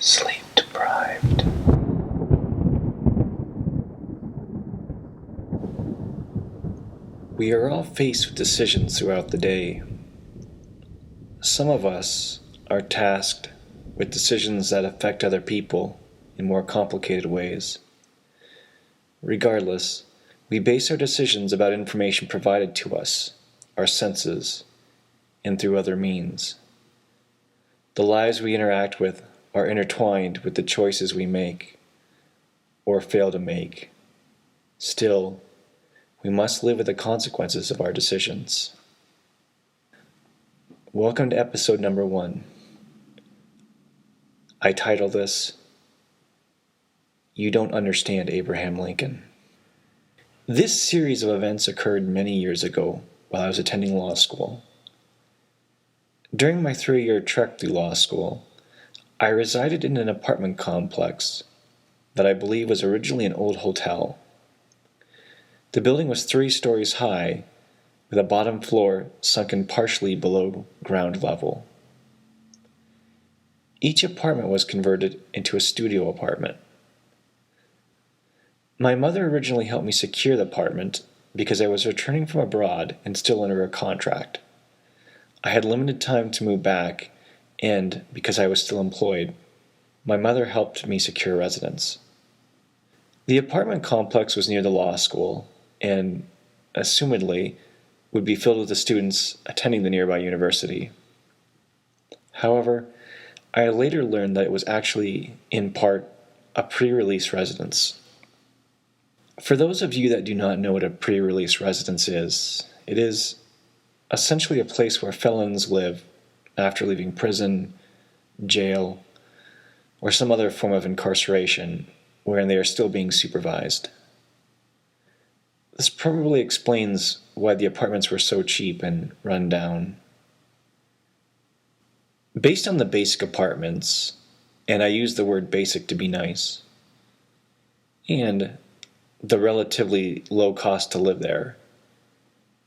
sleep deprived. We are all faced with decisions throughout the day. Some of us are tasked with decisions that affect other people in more complicated ways. Regardless, we base our decisions about information provided to us, our senses, and through other means. The lives we interact with are intertwined with the choices we make or fail to make. Still, we must live with the consequences of our decisions. Welcome to episode number 1. I title this, You Don't Understand Abraham Lincoln. This series of events occurred many years ago while I was attending law school. During my 3-year trek through law school, I resided in an apartment complex that I believe was originally an old hotel. The building was 3 stories high, with a bottom floor sunken partially below ground level. Each apartment was converted into a studio apartment. My mother originally helped me secure the apartment because I was returning from abroad and still under a contract. I had limited time to move back, and because I was still employed, my mother helped me secure residence. The apartment complex was near the law school, and, assumedly, would be filled with the students attending the nearby university. However, I later learned that it was actually, in part, a pre-release residence. For those of you that do not know what a pre-release residence is, it is essentially a place where felons live after leaving prison, jail, or some other form of incarceration wherein they are still being supervised. This probably explains why the apartments were so cheap and run down. Based on the basic apartments, and I use the word basic to be nice, and the relatively low cost to live there,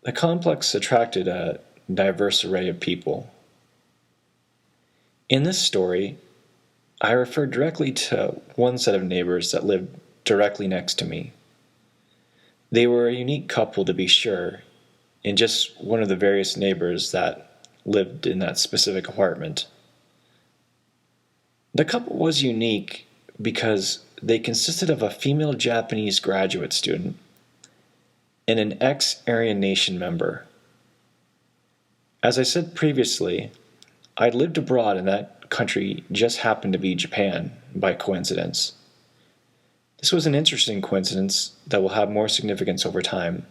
the complex attracted a diverse array of people. In this story, I refer directly to one set of neighbors that lived directly next to me. They were a unique couple, to be sure, and just one of the various neighbors that lived in that specific apartment. The couple was unique because they consisted of a female Japanese graduate student and an ex-Aryan Nation member. As I said previously, I'd lived abroad and that country just happened to be Japan, by coincidence. This was an interesting coincidence that will have more significance over time.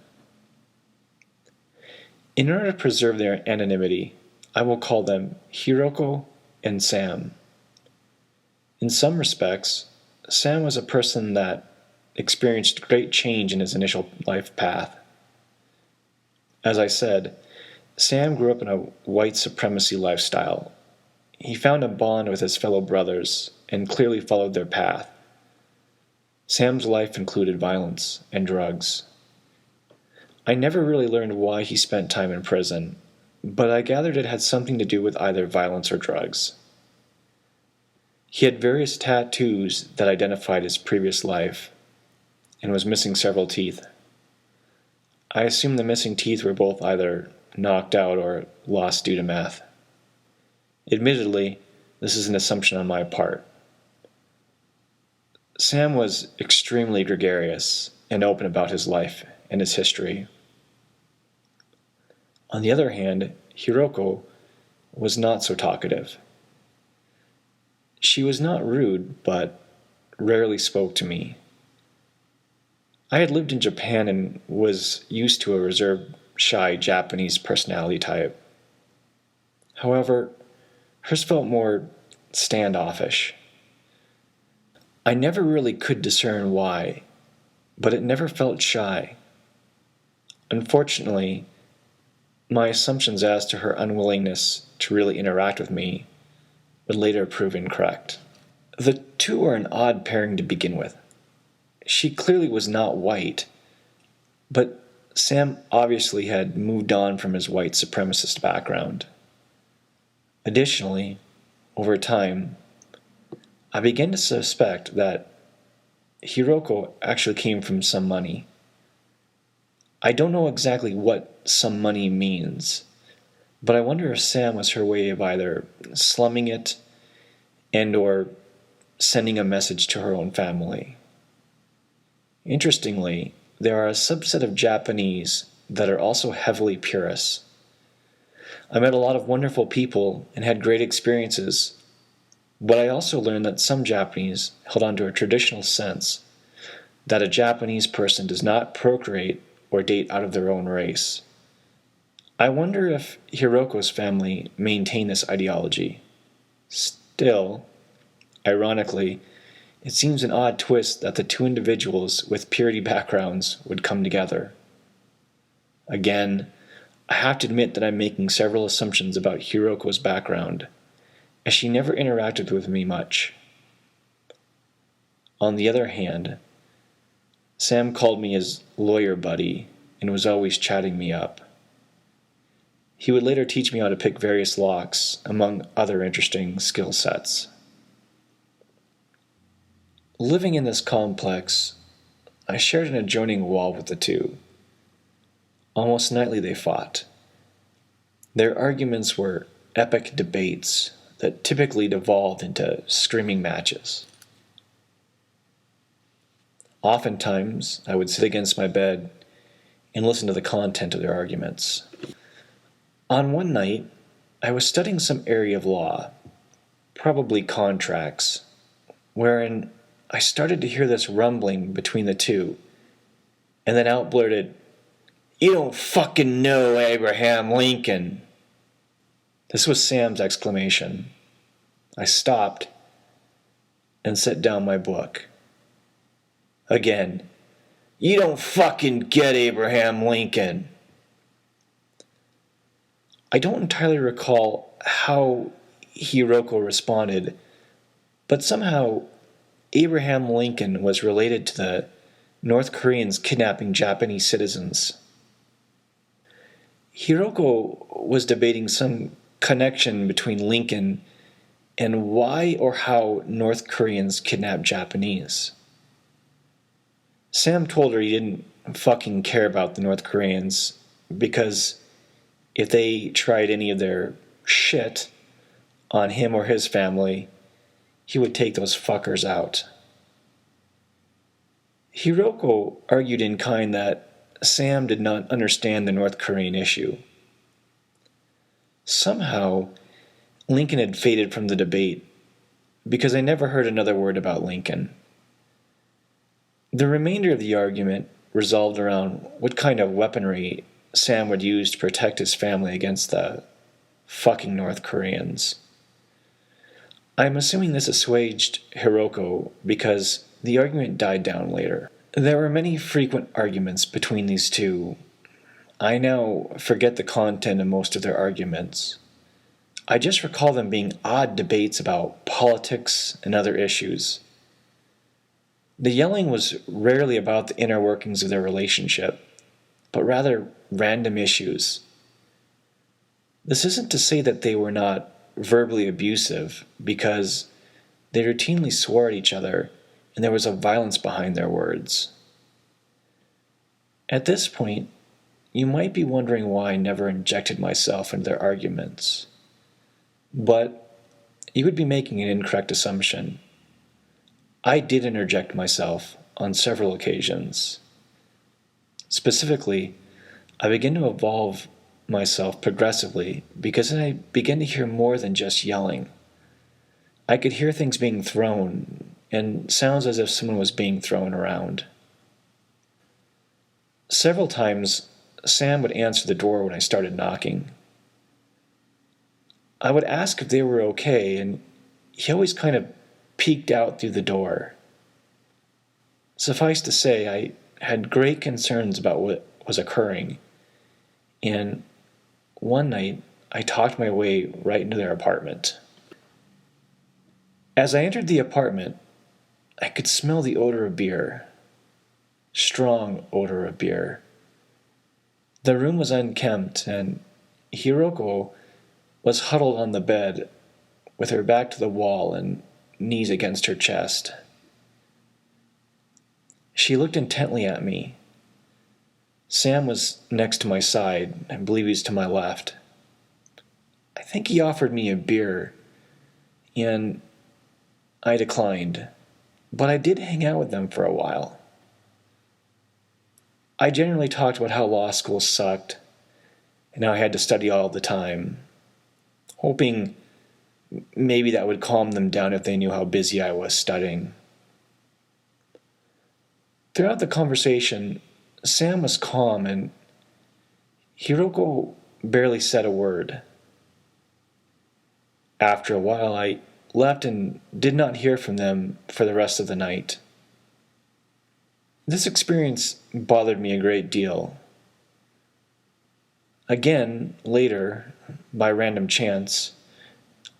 In order to preserve their anonymity, I will call them Hiroko and Sam. In some respects, Sam was a person that experienced great change in his initial life path. As I said, Sam grew up in a white supremacy lifestyle. He found a bond with his fellow brothers and clearly followed their path. Sam's life included violence and drugs. I never really learned why he spent time in prison, but I gathered it had something to do with either violence or drugs. He had various tattoos that identified his previous life, and was missing several teeth. I assume the missing teeth were both either knocked out or lost due to meth. Admittedly, this is an assumption on my part. Sam was extremely gregarious and open about his life and his history. On the other hand, Hiroko was not so talkative. She was not rude, but rarely spoke to me. I had lived in Japan and was used to a reserved, shy Japanese personality type. However, hers felt more standoffish. I never really could discern why, but it never felt shy. Unfortunately, my assumptions as to her unwillingness to really interact with me would later prove incorrect. The two are an odd pairing to begin with. She clearly was not white, but Sam obviously had moved on from his white supremacist background. Additionally, over time, I began to suspect that Hiroko actually came from some money. I don't know exactly what some money means, but I wonder if Sam was her way of either slumming it and or sending a message to her own family. Interestingly, there are a subset of Japanese that are also heavily purists. I met a lot of wonderful people and had great experiences, but I also learned that some Japanese held on to a traditional sense that a Japanese person does not procreate or date out of their own race. I wonder if Hiroko's family maintained this ideology. Still, ironically, it seems an odd twist that the two individuals with purity backgrounds would come together. Again, I have to admit that I'm making several assumptions about Hiroko's background, as she never interacted with me much. On the other hand, Sam called me his lawyer buddy and was always chatting me up. He would later teach me how to pick various locks, among other interesting skill sets. Living in this complex, I shared an adjoining wall with the two. Almost nightly they fought. Their arguments were epic debates that typically devolved into screaming matches. Oftentimes, I would sit against my bed and listen to the content of their arguments. On one night, I was studying some area of law, probably contracts, wherein I started to hear this rumbling between the two, and then out blurted, "You don't fucking know Abraham Lincoln." This was Sam's exclamation. I stopped and set down my book. Again, "You don't fucking get Abraham Lincoln." I don't entirely recall how Hiroko responded, but somehow Abraham Lincoln was related to the North Koreans kidnapping Japanese citizens. Hiroko was debating some connection between Lincoln and why or how North Koreans kidnapped Japanese. Sam told her he didn't fucking care about the North Koreans because if they tried any of their shit on him or his family, he would take those fuckers out. Hiroko argued in kind that Sam did not understand the North Korean issue. Somehow, Lincoln had faded from the debate because I never heard another word about Lincoln. The remainder of the argument revolved around what kind of weaponry Sam would use to protect his family against the fucking North Koreans. I'm assuming this assuaged Hiroko because the argument died down later. There were many frequent arguments between these two. I now forget the content of most of their arguments. I just recall them being odd debates about politics and other issues. The yelling was rarely about the inner workings of their relationship, but rather random issues. This isn't to say that they were not verbally abusive, because they routinely swore at each other and there was a violence behind their words. At this point, you might be wondering why I never injected myself into their arguments. But you would be making an incorrect assumption. I did interject myself on several occasions. Specifically, I began to evolve myself progressively because I began to hear more than just yelling. I could hear things being thrown and sounds as if someone was being thrown around. Several times, Sam would answer the door when I started knocking. I would ask if they were okay, and he always kind of peeked out through the door. Suffice to say, I had great concerns about what was occurring, and one night I talked my way right into their apartment. As I entered the apartment, I could smell the odor of beer. Strong odor of beer. The room was unkempt, and Hiroko was huddled on the bed with her back to the wall and knees against her chest. She looked intently at me. Sam was next to my side. I believe he's to my left. I think he offered me a beer, and I declined, but I did hang out with them for a while. I generally talked about how law school sucked and how I had to study all the time, hoping maybe that would calm them down if they knew how busy I was studying. Throughout the conversation, Sam was calm and Hiroko barely said a word. After a while, I left and did not hear from them for the rest of the night. This experience bothered me a great deal. Again, later, by random chance,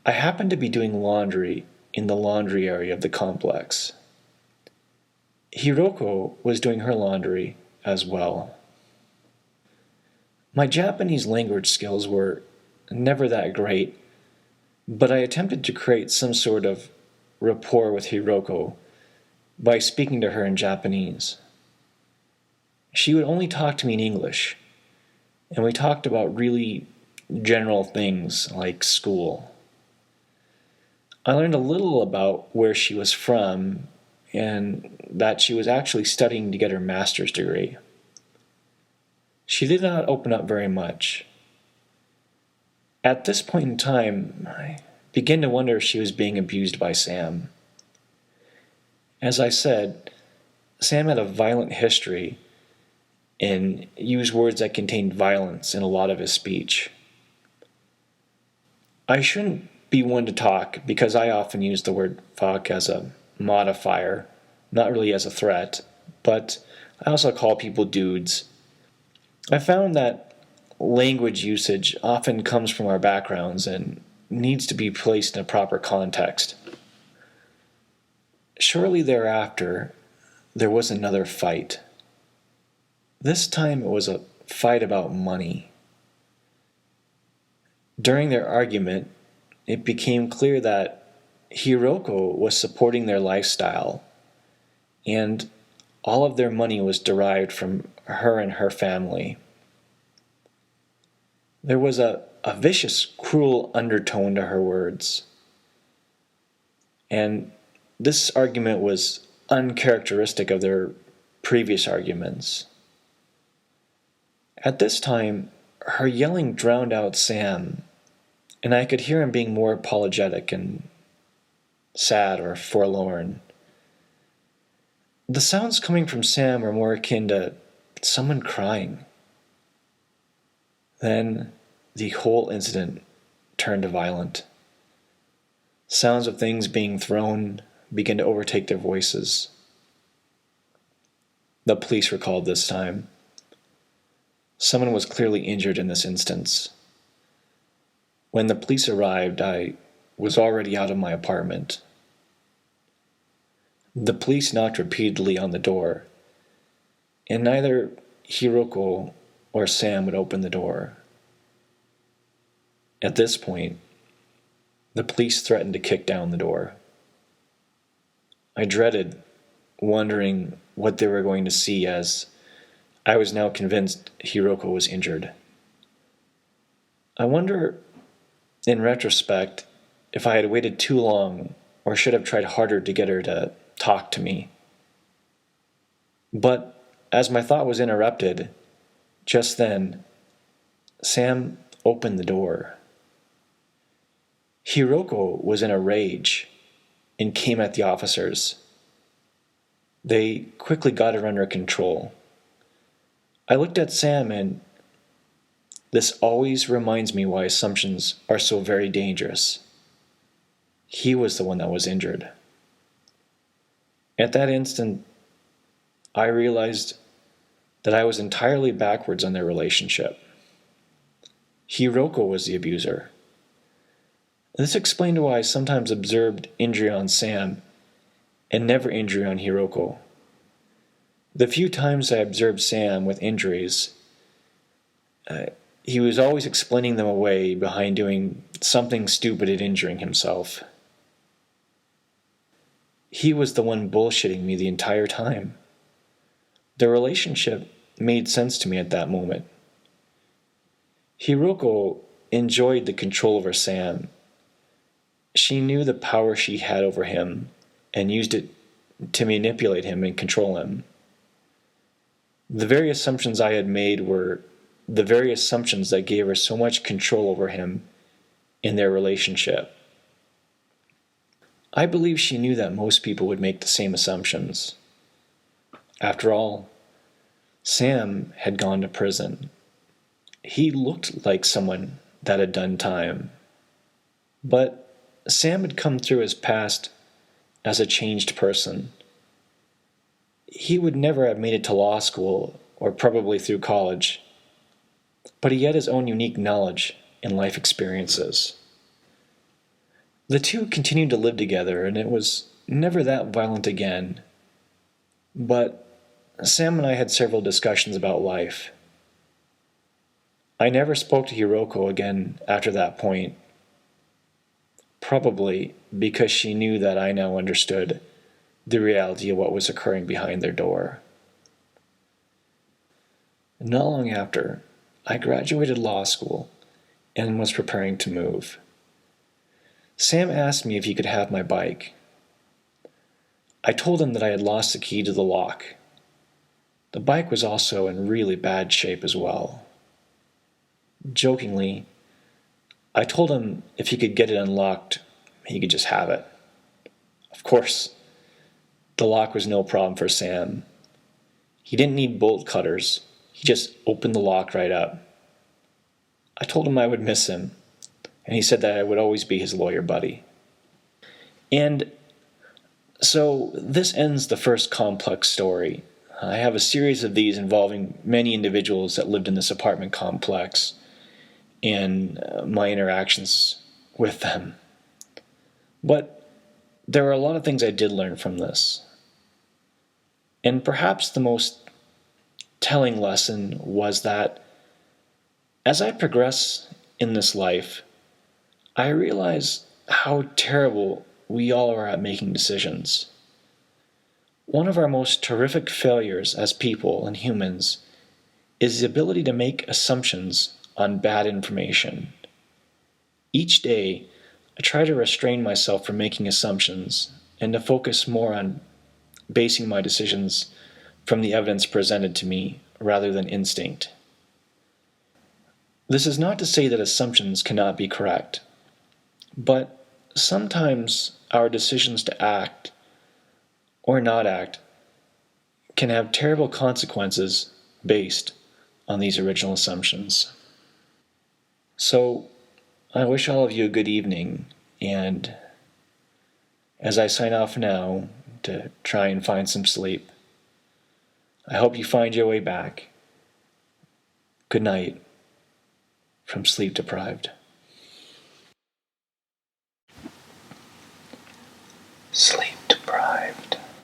I happened to be doing laundry in the laundry area of the complex. Hiroko was doing her laundry as well. My Japanese language skills were never that great, but I attempted to create some sort of rapport with Hiroko by speaking to her in Japanese. She would only talk to me in English, and we talked about really general things like school. I learned a little about where she was from and that she was actually studying to get her master's degree. She did not open up very much. At this point in time, I began to wonder if she was being abused by Sam. As I said, Sam had a violent history and used words that contained violence in a lot of his speech. I shouldn't be one to talk because I often use the word fuck as a modifier, not really as a threat, but I also call people dudes. I found that language usage often comes from our backgrounds and needs to be placed in a proper context. Shortly thereafter, there was another fight. This time it was a fight about money. During their argument, it became clear that Hiroko was supporting their lifestyle, and all of their money was derived from her and her family. There was a vicious, cruel undertone to her words, and this argument was uncharacteristic of their previous arguments. At this time, her yelling drowned out Sam, and I could hear him being more apologetic and sad or forlorn. The sounds coming from Sam were more akin to someone crying. Then the whole incident turned violent. Sounds of things being thrown began to overtake their voices. The police were called this time. Someone was clearly injured in this instance. When the police arrived, I was already out of my apartment. The police knocked repeatedly on the door, and neither Hiroko or Sam would open the door. At this point, the police threatened to kick down the door. I dreaded, wondering what they were going to see, as I was now convinced Hiroko was injured. I wonder, in retrospect, if I had waited too long or should have tried harder to get her to talk to me. But as my thought was interrupted, just then, Sam opened the door. Hiroko was in a rage and came at the officers. They quickly got her under control. I looked at Sam, and this always reminds me why assumptions are so very dangerous. He was the one that was injured. At that instant, I realized that I was entirely backwards on their relationship. Hiroko was the abuser. This explained why I sometimes observed injury on Sam and never injury on Hiroko. The few times I observed Sam with injuries, he was always explaining them away behind doing something stupid and injuring himself. he was the one bullshitting me the entire time. The relationship made sense to me at that moment. Hiroko enjoyed the control over Sam. She knew the power she had over him and used it to manipulate him and control him. The very assumptions I had made were the very assumptions that gave her so much control over him in their relationship. I believe she knew that most people would make the same assumptions. After all, Sam had gone to prison. He looked like someone that had done time. But Sam had come through his past as a changed person. He would never have made it to law school or probably through college, but he had his own unique knowledge and life experiences. The two continued to live together, and it was never that violent again. But Sam and I had several discussions about life. I never spoke to Hiroko again after that point, probably because she knew that I now understood the reality of what was occurring behind their door. Not long after, I graduated law school and was preparing to move. Sam asked me if he could have my bike. I told him that I had lost the key to the lock. The bike was also in really bad shape as well. Jokingly, I told him if he could get it unlocked, he could just have it. Of course, the lock was no problem for Sam. He didn't need bolt cutters. He just opened the lock right up. I told him I would miss him, and he said that I would always be his lawyer buddy. And so this ends the first complex story. I have a series of these involving many individuals that lived in this apartment complex and my interactions with them. But there were a lot of things I did learn from this. And perhaps the most telling lesson was that as I progress in this life, I realize how terrible we all are at making decisions. One of our most terrific failures as people and humans is the ability to make assumptions on bad information. Each day, I try to restrain myself from making assumptions and to focus more on basing my decisions from the evidence presented to me rather than instinct. This is not to say that assumptions cannot be correct, but sometimes our decisions to act or not act can have terrible consequences based on these original assumptions. So, I wish all of you a good evening, and as I sign off now to try and find some sleep, I hope you find your way back. Good night from Sleep Deprived. Sleep.